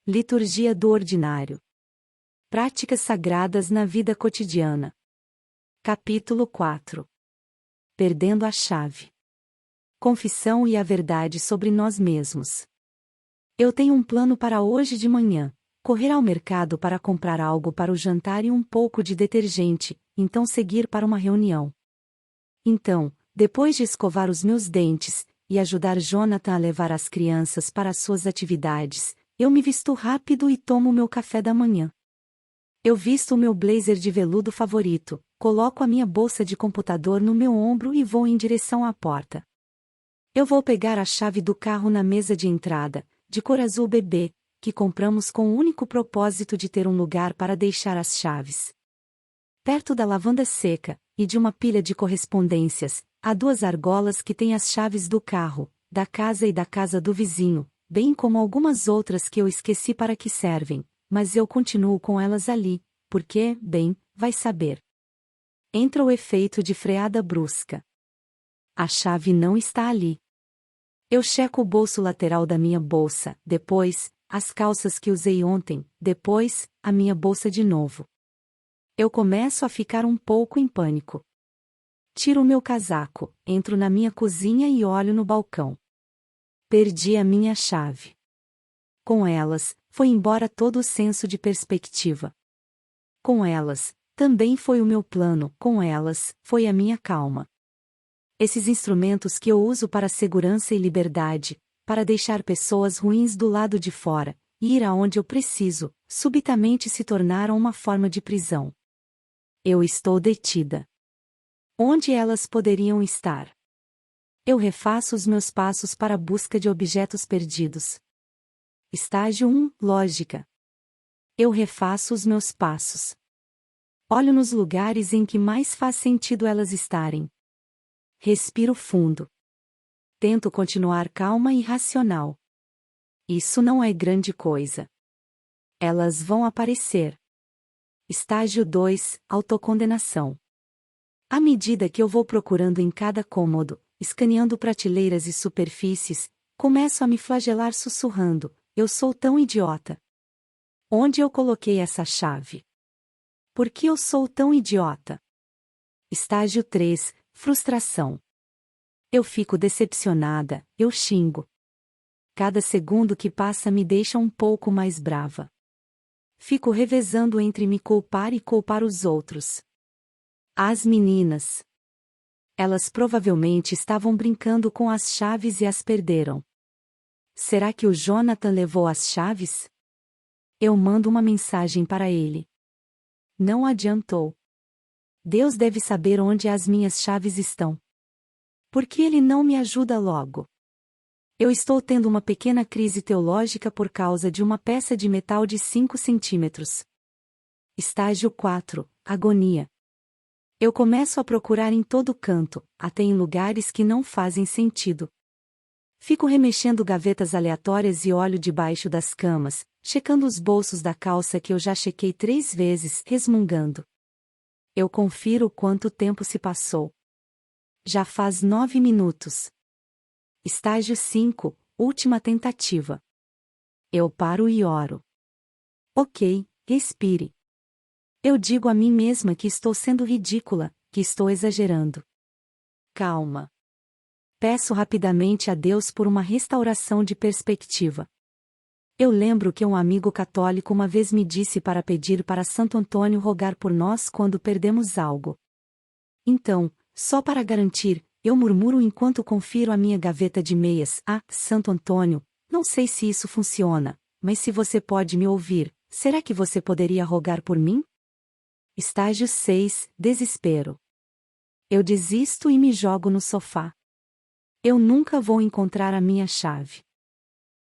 Liturgia do Ordinário. Práticas sagradas na vida cotidiana. Capítulo 4. Perdendo a chave. Confissão e a verdade sobre nós mesmos. Eu tenho um plano para hoje de manhã: correr ao mercado para comprar algo para o jantar e um pouco de detergente, então seguir para uma reunião. Então, depois de escovar os meus dentes e ajudar Jonathan a levar as crianças para as suas atividades, eu me visto rápido e tomo meu café da manhã. Eu visto o meu blazer de veludo favorito, coloco a minha bolsa de computador no meu ombro e vou em direção à porta. Eu vou pegar a chave do carro na mesa de entrada, de cor azul bebê, que compramos com o único propósito de ter um lugar para deixar as chaves. Perto da lavanda seca e de uma pilha de correspondências, há duas argolas que têm as chaves do carro, da casa e da casa do vizinho, bem como algumas outras que eu esqueci para que servem, mas eu continuo com elas ali, porque, bem, vai saber. Entra o efeito de freada brusca. A chave não está ali. Eu checo o bolso lateral da minha bolsa, depois, as calças que usei ontem, depois, a minha bolsa de novo. Eu começo a ficar um pouco em pânico. Tiro o meu casaco, entro na minha cozinha e olho no balcão. Perdi a minha chave. Com elas, foi embora todo o senso de perspectiva. Com elas, também foi o meu plano, com elas, foi a minha calma. Esses instrumentos que eu uso para segurança e liberdade, para deixar pessoas ruins do lado de fora, e ir aonde eu preciso, subitamente se tornaram uma forma de prisão. Eu estou detida. Onde elas poderiam estar? Eu refaço os meus passos para a busca de objetos perdidos. Estágio 1, lógica. Eu refaço os meus passos. Olho nos lugares em que mais faz sentido elas estarem. Respiro fundo. Tento continuar calma e racional. Isso não é grande coisa. Elas vão aparecer. Estágio 2, autocondenação. À medida que eu vou procurando em cada cômodo, escaneando prateleiras e superfícies, começo a me flagelar sussurrando: eu sou tão idiota. Onde eu coloquei essa chave? Por que eu sou tão idiota? Estágio 3, frustração. Eu fico decepcionada, eu xingo. Cada segundo que passa me deixa um pouco mais brava. Fico revezando entre me culpar e culpar os outros. As meninas. Elas provavelmente estavam brincando com as chaves e as perderam. Será que o Jonathan levou as chaves? Eu mando uma mensagem para ele. Não adiantou. Deus deve saber onde as minhas chaves estão. Por que ele não me ajuda logo? Eu estou tendo uma pequena crise teológica por causa de uma peça de metal de 5 centímetros. Estágio 4, agonia. Eu começo a procurar em todo canto, até em lugares que não fazem sentido. Fico remexendo gavetas aleatórias e olho debaixo das camas, checando os bolsos da calça que eu já chequei 3 vezes, resmungando. Eu confiro quanto tempo se passou. Já faz 9 minutos. Estágio 5, última tentativa. Eu paro e oro. Ok, respire. Eu digo a mim mesma que estou sendo ridícula, que estou exagerando. Calma. Peço rapidamente a Deus por uma restauração de perspectiva. Eu lembro que um amigo católico uma vez me disse para pedir para Santo Antônio rogar por nós quando perdemos algo. Então, só para garantir, eu murmuro enquanto confiro a minha gaveta de meias: ah, Santo Antônio, não sei se isso funciona, mas se você pode me ouvir, será que você poderia rogar por mim? Estágio 6, desespero. Eu desisto e me jogo no sofá. Eu nunca vou encontrar a minha chave.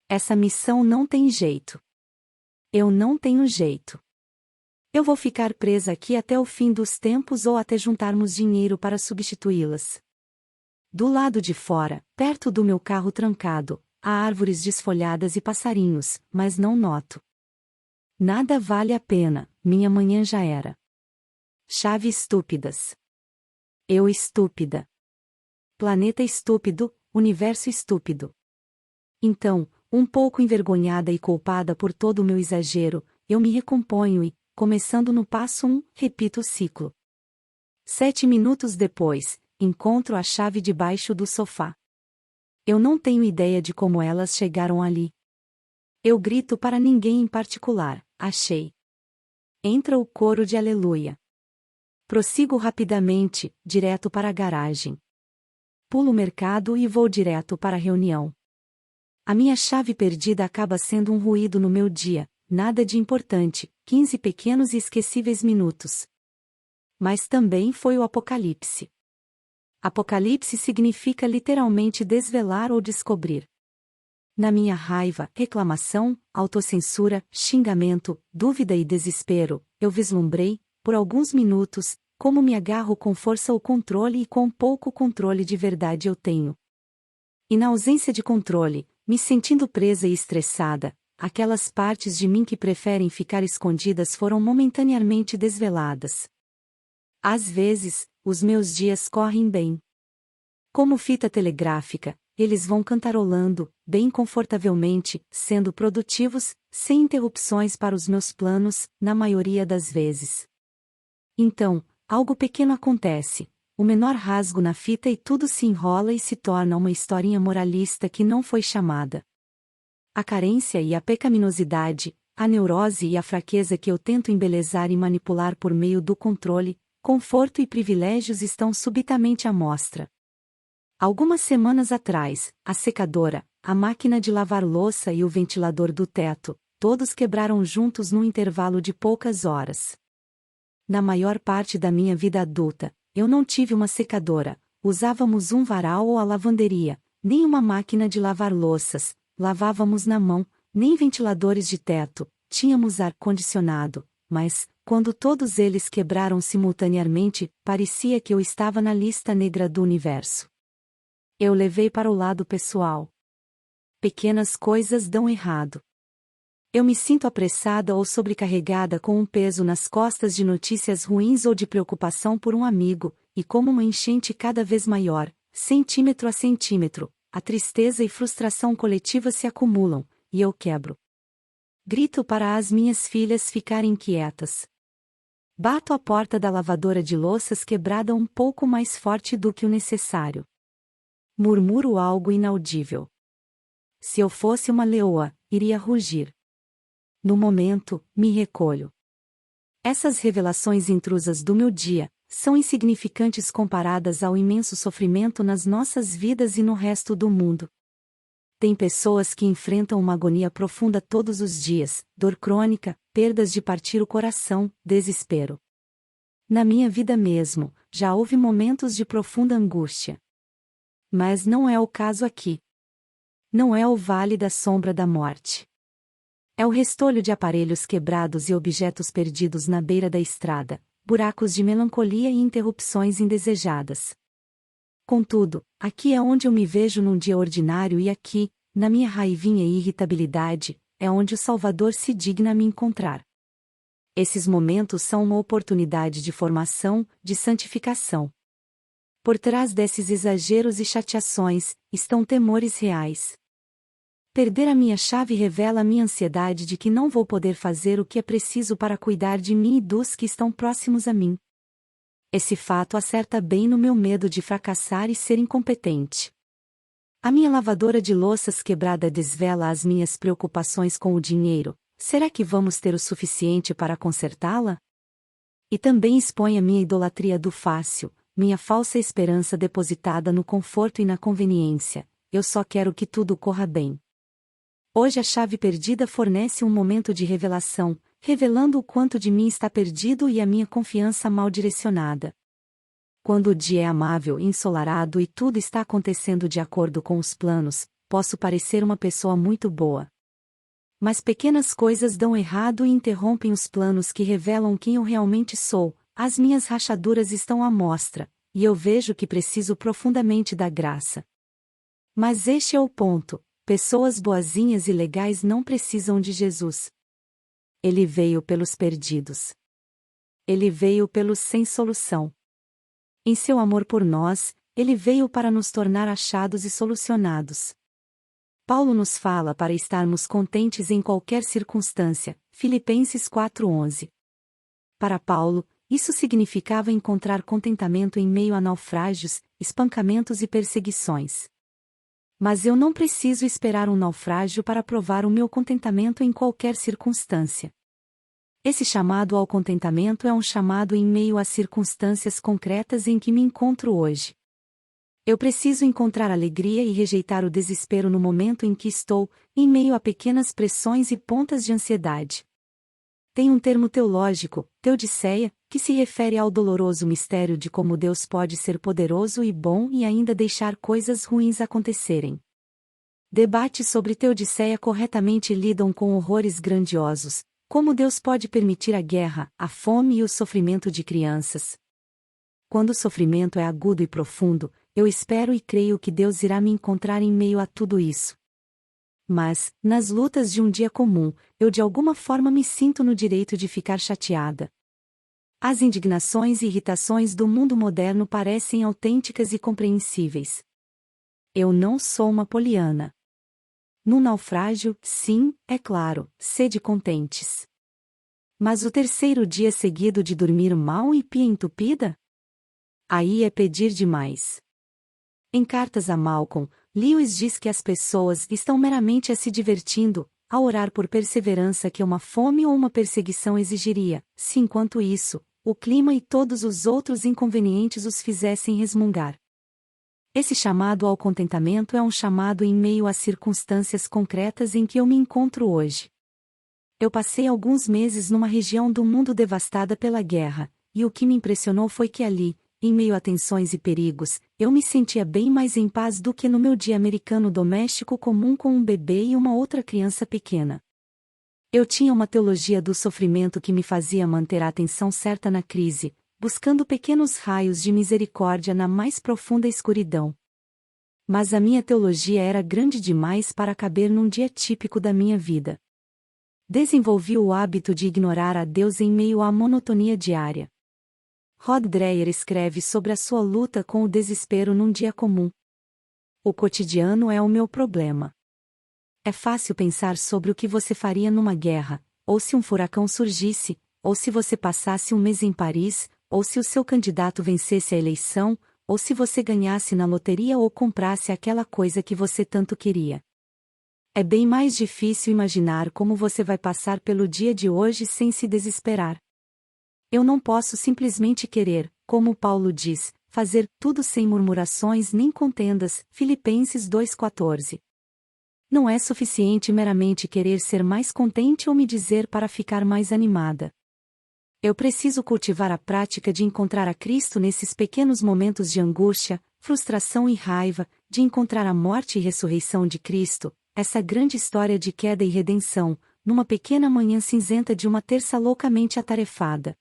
Essa missão não tem jeito. Eu não tenho jeito. Eu vou ficar presa aqui até o fim dos tempos ou até juntarmos dinheiro para substituí-las. Do lado de fora, perto do meu carro trancado, há árvores desfolhadas e passarinhos, mas não noto. Nada vale a pena, minha manhã já era. Chave estúpidas. Eu estúpida. Planeta estúpido, universo estúpido. Então, Um pouco envergonhada e culpada por todo o meu exagero, eu me recomponho e, começando no passo 1, repito o ciclo. 7 minutos depois, encontro a chave debaixo do sofá. Eu não tenho ideia de como elas chegaram ali. Eu grito para ninguém em particular, achei. Entra o coro de aleluia. Prossigo rapidamente, direto para a garagem. Pulo o mercado e vou direto para a reunião. A minha chave perdida acaba sendo um ruído no meu dia, nada de importante, 15 pequenos e esquecíveis minutos. Mas também foi o apocalipse. Apocalipse significa literalmente desvelar ou descobrir. Na minha raiva, reclamação, autocensura, xingamento, dúvida e desespero, eu vislumbrei, por alguns minutos, como me agarro com força ao controle e quão pouco controle de verdade eu tenho. E na ausência de controle, me sentindo presa e estressada, aquelas partes de mim que preferem ficar escondidas foram momentaneamente desveladas. Às vezes, os meus dias correm bem. Como fita telegráfica, eles vão cantarolando, bem confortavelmente, sendo produtivos, sem interrupções para os meus planos, na maioria das vezes. Então, algo pequeno acontece, o menor rasgo na fita e tudo se enrola e se torna uma historinha moralista que não foi chamada. A carência e a pecaminosidade, a neurose e a fraqueza que eu tento embelezar e manipular por meio do controle, conforto e privilégios estão subitamente à mostra. Algumas semanas atrás, a secadora, a máquina de lavar louça e o ventilador do teto, todos quebraram juntos num intervalo de poucas horas. Na maior parte da minha vida adulta, eu não tive uma secadora, usávamos um varal ou a lavanderia, nem uma máquina de lavar louças, lavávamos na mão, nem ventiladores de teto, tínhamos ar-condicionado, mas, quando todos eles quebraram simultaneamente, parecia que eu estava na lista negra do universo. Eu levei para o lado pessoal. Pequenas coisas dão errado. Eu me sinto apressada ou sobrecarregada com um peso nas costas de notícias ruins ou de preocupação por um amigo, e como uma enchente cada vez maior, centímetro a centímetro, a tristeza e frustração coletiva se acumulam, e eu quebro. Grito para as minhas filhas ficarem quietas. Bato a porta da lavadora de louças quebrada um pouco mais forte do que o necessário. Murmuro algo inaudível. Se eu fosse uma leoa, iria rugir. No momento, me recolho. Essas revelações intrusas do meu dia são insignificantes comparadas ao imenso sofrimento nas nossas vidas e no resto do mundo. Tem pessoas que enfrentam uma agonia profunda todos os dias, dor crônica, perdas de partir o coração, desespero. Na minha vida mesmo, já houve momentos de profunda angústia. Mas não é o caso aqui. Não é o vale da sombra da morte. É o restolho de aparelhos quebrados e objetos perdidos na beira da estrada, buracos de melancolia e interrupções indesejadas. Contudo, aqui é onde eu me vejo num dia ordinário e aqui, na minha raivinha e irritabilidade, é onde o Salvador se digna me encontrar. Esses momentos são uma oportunidade de formação, de santificação. Por trás desses exageros e chateações, estão temores reais. Perder a minha chave revela a minha ansiedade de que não vou poder fazer o que é preciso para cuidar de mim e dos que estão próximos a mim. Esse fato acerta bem no meu medo de fracassar e ser incompetente. A minha lavadora de louças quebrada desvela as minhas preocupações com o dinheiro. Será que vamos ter o suficiente para consertá-la? E também expõe a minha idolatria do fácil, minha falsa esperança depositada no conforto e na conveniência. Eu só quero que tudo corra bem. Hoje a chave perdida fornece um momento de revelação, revelando o quanto de mim está perdido e a minha confiança mal direcionada. Quando o dia é amável e ensolarado e tudo está acontecendo de acordo com os planos, posso parecer uma pessoa muito boa. Mas pequenas coisas dão errado e interrompem os planos que revelam quem eu realmente sou. As minhas rachaduras estão à mostra, e eu vejo que preciso profundamente da graça. Mas este é o ponto: pessoas boazinhas e legais não precisam de Jesus. Ele veio pelos perdidos. Ele veio pelos sem solução. Em seu amor por nós, ele veio para nos tornar achados e solucionados. Paulo nos fala para estarmos contentes em qualquer circunstância, Filipenses 4:11. Para Paulo, isso significava encontrar contentamento em meio a naufrágios, espancamentos e perseguições. Mas eu não preciso esperar um naufrágio para provar o meu contentamento em qualquer circunstância. Esse chamado ao contentamento é um chamado em meio às circunstâncias concretas em que me encontro hoje. Eu preciso encontrar alegria e rejeitar o desespero no momento em que estou, em meio a pequenas pressões e pontas de ansiedade. Tem um termo teológico, teodiceia, que se refere ao doloroso mistério de como Deus pode ser poderoso e bom e ainda deixar coisas ruins acontecerem. Debates sobre teodiceia corretamente lidam com horrores grandiosos, como Deus pode permitir a guerra, a fome e o sofrimento de crianças. Quando o sofrimento é agudo e profundo, eu espero e creio que Deus irá me encontrar em meio a tudo isso. Mas, nas lutas de um dia comum, eu de alguma forma me sinto no direito de ficar chateada. As indignações e irritações do mundo moderno parecem autênticas e compreensíveis. Eu não sou uma poliana. No naufrágio, sim, é claro, sede contentes. Mas o terceiro dia seguido de dormir mal e pia entupida? Aí é pedir demais. Em cartas a Malcolm, Lewis diz que as pessoas estão meramente a se divertindo, a orar por perseverança que uma fome ou uma perseguição exigiria, se enquanto isso, o clima e todos os outros inconvenientes os fizessem resmungar. Esse chamado ao contentamento é um chamado em meio às circunstâncias concretas em que eu me encontro hoje. Eu passei alguns meses numa região do mundo devastada pela guerra, e o que me impressionou foi que ali, em meio a tensões e perigos, eu me sentia bem mais em paz do que no meu dia americano doméstico comum com um bebê e uma outra criança pequena. Eu tinha uma teologia do sofrimento que me fazia manter a atenção certa na crise, buscando pequenos raios de misericórdia na mais profunda escuridão. Mas a minha teologia era grande demais para caber num dia típico da minha vida. Desenvolvi o hábito de ignorar a Deus em meio à monotonia diária. Rod Dreher escreve sobre a sua luta com o desespero num dia comum. O cotidiano é o meu problema. É fácil pensar sobre o que você faria numa guerra, ou se um furacão surgisse, ou se você passasse um mês em Paris, ou se o seu candidato vencesse a eleição, ou se você ganhasse na loteria ou comprasse aquela coisa que você tanto queria. É bem mais difícil imaginar como você vai passar pelo dia de hoje sem se desesperar. Eu não posso simplesmente querer, como Paulo diz, fazer tudo sem murmurações nem contendas, Filipenses 2:14. Não é suficiente meramente querer ser mais contente ou me dizer para ficar mais animada. Eu preciso cultivar a prática de encontrar a Cristo nesses pequenos momentos de angústia, frustração e raiva, de encontrar a morte e ressurreição de Cristo, essa grande história de queda e redenção, numa pequena manhã cinzenta de uma terça loucamente atarefada.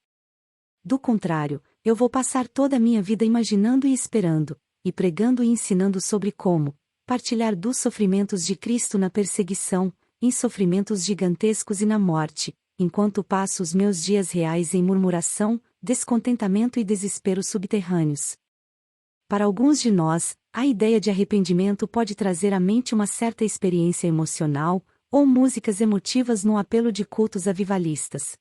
Do contrário, eu vou passar toda a minha vida imaginando e esperando, e pregando e ensinando sobre como partilhar dos sofrimentos de Cristo na perseguição, em sofrimentos gigantescos e na morte, enquanto passo os meus dias reais em murmuração, descontentamento e desespero subterrâneos. Para alguns de nós, a ideia de arrependimento pode trazer à mente uma certa experiência emocional, ou músicas emotivas no apelo de cultos avivalistas.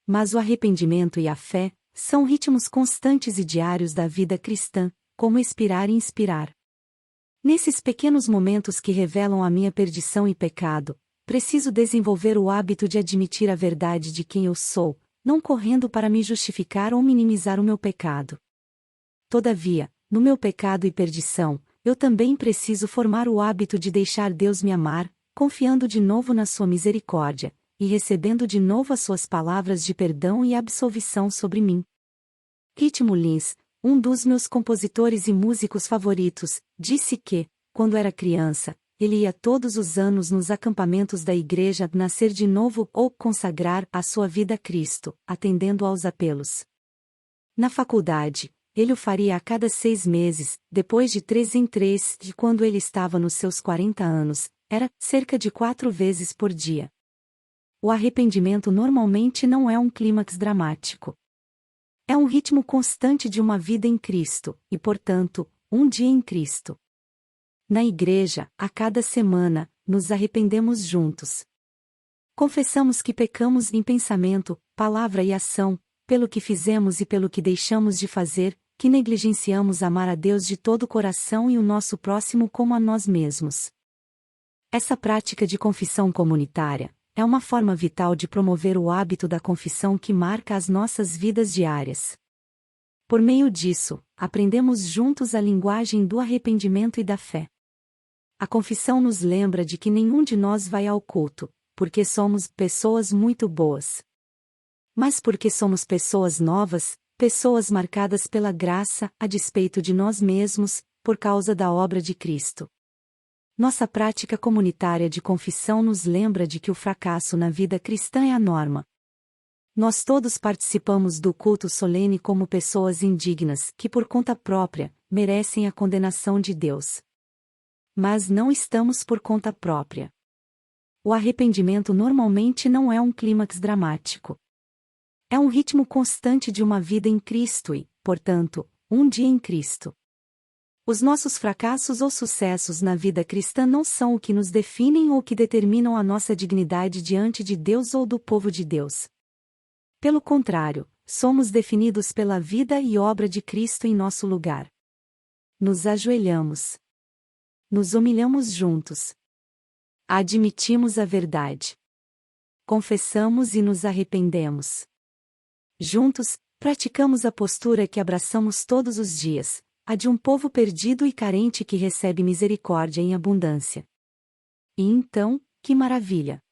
Mas o arrependimento e a fé são ritmos constantes e diários da vida cristã, como expirar e inspirar. Nesses pequenos momentos que revelam a minha perdição e pecado, preciso desenvolver o hábito de admitir a verdade de quem eu sou, não correndo para me justificar ou minimizar o meu pecado. Todavia, no meu pecado e perdição, eu também preciso formar o hábito de deixar Deus me amar, confiando de novo na sua misericórdia, e recebendo de novo as suas palavras de perdão e absolvição sobre mim. Kit Mullins, um dos meus compositores e músicos favoritos, disse que, quando era criança, ele ia todos os anos nos acampamentos da igreja nascer de novo ou consagrar a sua vida a Cristo, atendendo aos apelos. Na faculdade, ele o faria a cada 6 meses, depois de 3 em 3, e quando ele estava nos seus 40 anos, era cerca de 4 vezes por dia. O arrependimento normalmente não é um clímax dramático. É um ritmo constante de uma vida em Cristo, e portanto, um dia em Cristo. Na igreja, a cada semana, nos arrependemos juntos. Confessamos que pecamos em pensamento, palavra e ação, pelo que fizemos e pelo que deixamos de fazer, que negligenciamos amar a Deus de todo o coração e o nosso próximo como a nós mesmos. Essa prática de confissão comunitária é uma forma vital de promover o hábito da confissão que marca as nossas vidas diárias. Por meio disso, aprendemos juntos a linguagem do arrependimento e da fé. A confissão nos lembra de que nenhum de nós vai ao culto, porque somos pessoas muito boas. Mas porque somos pessoas novas, pessoas marcadas pela graça, a despeito de nós mesmos, por causa da obra de Cristo. Nossa prática comunitária de confissão nos lembra de que o fracasso na vida cristã é a norma. Nós todos participamos do culto solene como pessoas indignas que, por conta própria, merecem a condenação de Deus. Mas não estamos por conta própria. O arrependimento normalmente não é um clímax dramático. É um ritmo constante de uma vida em Cristo e, portanto, um dia em Cristo. Os nossos fracassos ou sucessos na vida cristã não são o que nos definem ou que determinam a nossa dignidade diante de Deus ou do povo de Deus. Pelo contrário, somos definidos pela vida e obra de Cristo em nosso lugar. Nos ajoelhamos. Nos humilhamos juntos. Admitimos a verdade. Confessamos e nos arrependemos. Juntos, praticamos a postura que abraçamos todos os dias, a de um povo perdido e carente que recebe misericórdia em abundância. E então, que maravilha!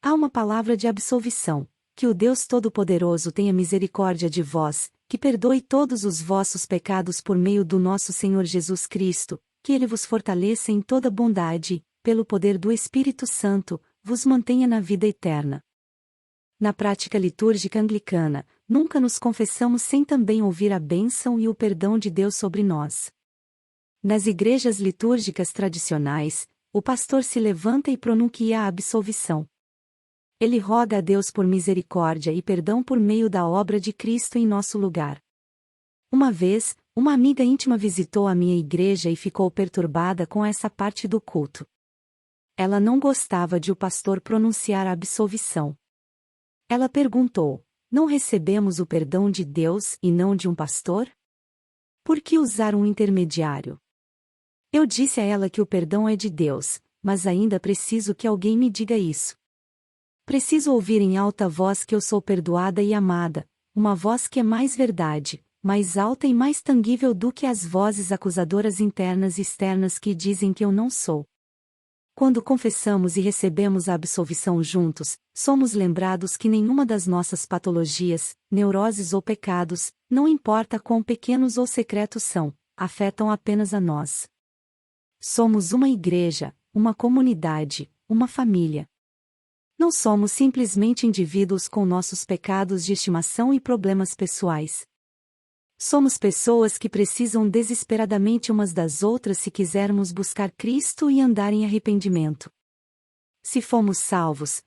Há uma palavra de absolvição: que o Deus Todo-Poderoso tenha misericórdia de vós, que perdoe todos os vossos pecados por meio do nosso Senhor Jesus Cristo, que Ele vos fortaleça em toda bondade, pelo poder do Espírito Santo, vos mantenha na vida eterna. Na prática litúrgica anglicana, nunca nos confessamos sem também ouvir a bênção e o perdão de Deus sobre nós. Nas igrejas litúrgicas tradicionais, o pastor se levanta e pronuncia a absolvição. Ele roga a Deus por misericórdia e perdão por meio da obra de Cristo em nosso lugar. Uma vez, uma amiga íntima visitou a minha igreja e ficou perturbada com essa parte do culto. Ela não gostava de o pastor pronunciar a absolvição. Ela perguntou: não recebemos o perdão de Deus e não de um pastor? Por que usar um intermediário? Eu disse a ela que o perdão é de Deus, mas ainda preciso que alguém me diga isso. Preciso ouvir em alta voz que eu sou perdoada e amada, uma voz que é mais verdade, mais alta e mais tangível do que as vozes acusadoras internas e externas que dizem que eu não sou. Quando confessamos e recebemos a absolvição juntos, somos lembrados que nenhuma das nossas patologias, neuroses ou pecados, não importa quão pequenos ou secretos são, afetam apenas a nós. Somos uma igreja, uma comunidade, uma família. Não somos simplesmente indivíduos com nossos pecados de estimação e problemas pessoais. Somos pessoas que precisam desesperadamente umas das outras se quisermos buscar Cristo e andar em arrependimento. Se fomos salvos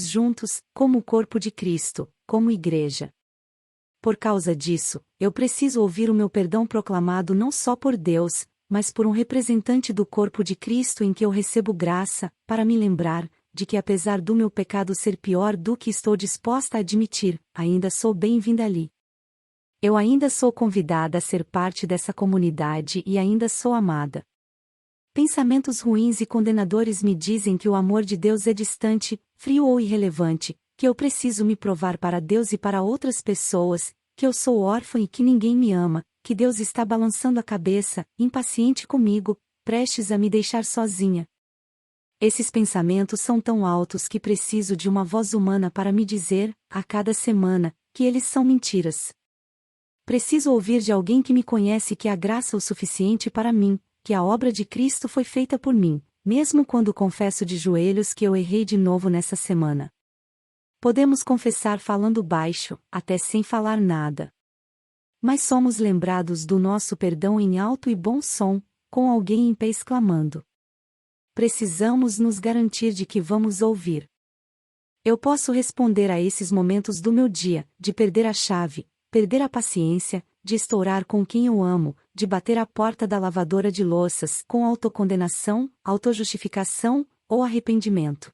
juntos, como o corpo de Cristo, como igreja. Por causa disso, eu preciso ouvir o meu perdão proclamado não só por Deus, mas por um representante do corpo de Cristo em que eu recebo graça, para me lembrar de que apesar do meu pecado ser pior do que estou disposta a admitir, ainda sou bem-vinda ali. Eu ainda sou convidada a ser parte dessa comunidade e ainda sou amada. Pensamentos ruins e condenadores me dizem que o amor de Deus é distante, frio ou irrelevante, que eu preciso me provar para Deus e para outras pessoas, que eu sou órfã e que ninguém me ama, que Deus está balançando a cabeça, impaciente comigo, prestes a me deixar sozinha. Esses pensamentos são tão altos que preciso de uma voz humana para me dizer, a cada semana, que eles são mentiras. Preciso ouvir de alguém que me conhece que há graça o suficiente para mim, que a obra de Cristo foi feita por mim, mesmo quando confesso de joelhos que eu errei de novo nessa semana. Podemos confessar falando baixo, até sem falar nada. Mas somos lembrados do nosso perdão em alto e bom som, com alguém em pé exclamando. Precisamos nos garantir de que vamos ouvir. Eu posso responder a esses momentos do meu dia, de perder a chave, perder a paciência, de estourar com quem eu amo, de bater a porta da lavadora de louças com autocondenação, autojustificação ou arrependimento.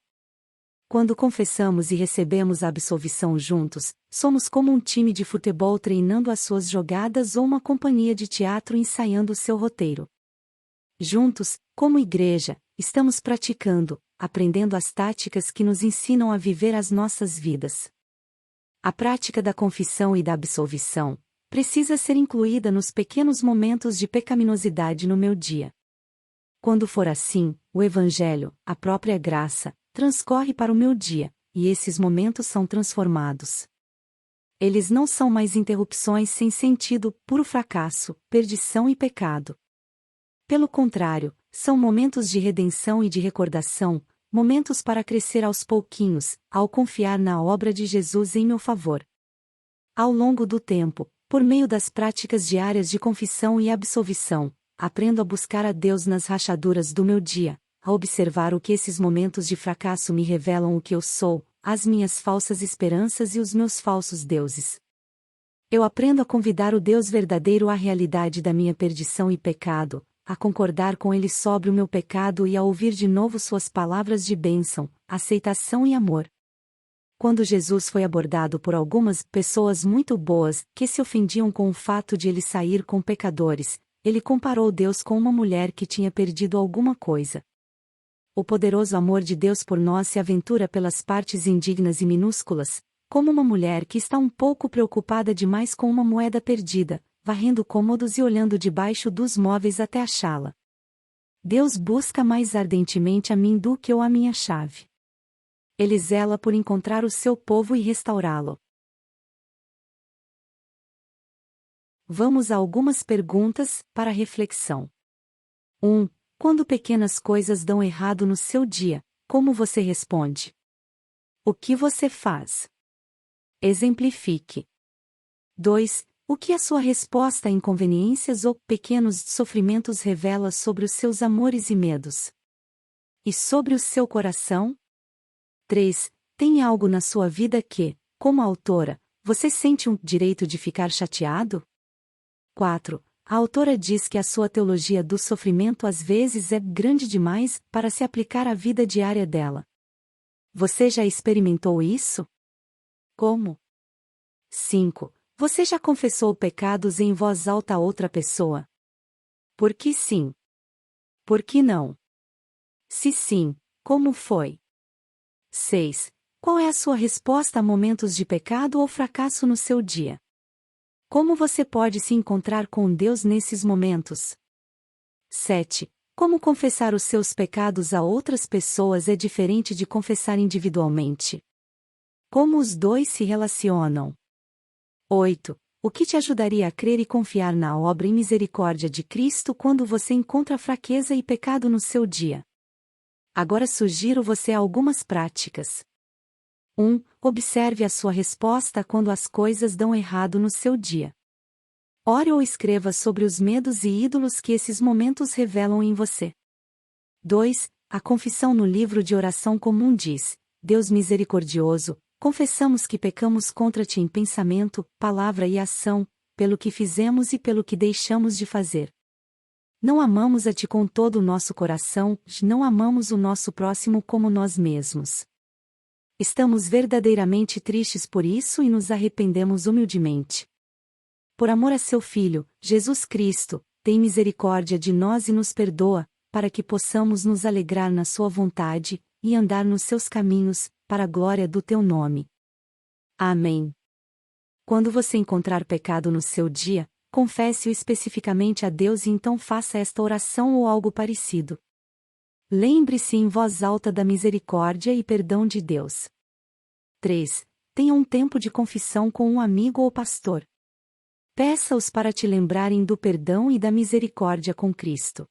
Quando confessamos e recebemos a absolvição juntos, somos como um time de futebol treinando as suas jogadas ou uma companhia de teatro ensaiando o seu roteiro. Juntos, como igreja, estamos praticando, aprendendo as táticas que nos ensinam a viver as nossas vidas. A prática da confissão e da absolvição precisa ser incluída nos pequenos momentos de pecaminosidade no meu dia. Quando for assim, o Evangelho, a própria graça, transcorre para o meu dia, e esses momentos são transformados. Eles não são mais interrupções sem sentido, puro fracasso, perdição e pecado. Pelo contrário, são momentos de redenção e de recordação, momentos para crescer aos pouquinhos, ao confiar na obra de Jesus em meu favor. Ao longo do tempo, por meio das práticas diárias de confissão e absolvição, aprendo a buscar a Deus nas rachaduras do meu dia, a observar o que esses momentos de fracasso me revelam o que eu sou, as minhas falsas esperanças e os meus falsos deuses. Eu aprendo a convidar o Deus verdadeiro à realidade da minha perdição e pecado, a concordar com Ele sobre o meu pecado e a ouvir de novo suas palavras de bênção, aceitação e amor. Quando Jesus foi abordado por algumas pessoas muito boas que se ofendiam com o fato de ele sair com pecadores, ele comparou Deus com uma mulher que tinha perdido alguma coisa. O poderoso amor de Deus por nós se aventura pelas partes indignas e minúsculas, como uma mulher que está um pouco preocupada demais com uma moeda perdida, varrendo cômodos e olhando debaixo dos móveis até achá-la. Deus busca mais ardentemente a mim do que eu a minha chave. Ele zela por encontrar o seu povo e restaurá-lo. Vamos a algumas perguntas para reflexão. 1. Quando pequenas coisas dão errado no seu dia, como você responde? O que você faz? Exemplifique. 2. O que a sua resposta a inconveniências ou pequenos sofrimentos revela sobre os seus amores e medos? E sobre o seu coração? 3. Tem algo na sua vida que, como autora, você sente um direito de ficar chateado? 4. A autora diz que a sua teologia do sofrimento às vezes é grande demais para se aplicar à vida diária dela. Você já experimentou isso? Como? 5. Você já confessou pecados em voz alta a outra pessoa? Por que sim? Por que não? Se sim, como foi? 6. Qual é a sua resposta a momentos de pecado ou fracasso no seu dia? Como você pode se encontrar com Deus nesses momentos? 7. Como confessar os seus pecados a outras pessoas é diferente de confessar individualmente? Como os dois se relacionam? 8. O que te ajudaria a crer e confiar na obra e misericórdia de Cristo quando você encontra fraqueza e pecado no seu dia? Agora sugiro você algumas práticas. 1. Observe a sua resposta quando as coisas dão errado no seu dia. Ore ou escreva sobre os medos e ídolos que esses momentos revelam em você. 2. A confissão no livro de oração comum diz: Deus misericordioso, confessamos que pecamos contra ti em pensamento, palavra e ação, pelo que fizemos e pelo que deixamos de fazer. Não amamos a ti com todo o nosso coração, não amamos o nosso próximo como nós mesmos. Estamos verdadeiramente tristes por isso e nos arrependemos humildemente. Por amor a seu Filho, Jesus Cristo, tem misericórdia de nós e nos perdoa, para que possamos nos alegrar na sua vontade, e andar nos seus caminhos, para a glória do teu nome. Amém. Quando você encontrar pecado no seu dia, confesse-o especificamente a Deus e então faça esta oração ou algo parecido. Lembre-se em voz alta da misericórdia e perdão de Deus. 3. Tenha um tempo de confissão com um amigo ou pastor. Peça-os para te lembrarem do perdão e da misericórdia com Cristo.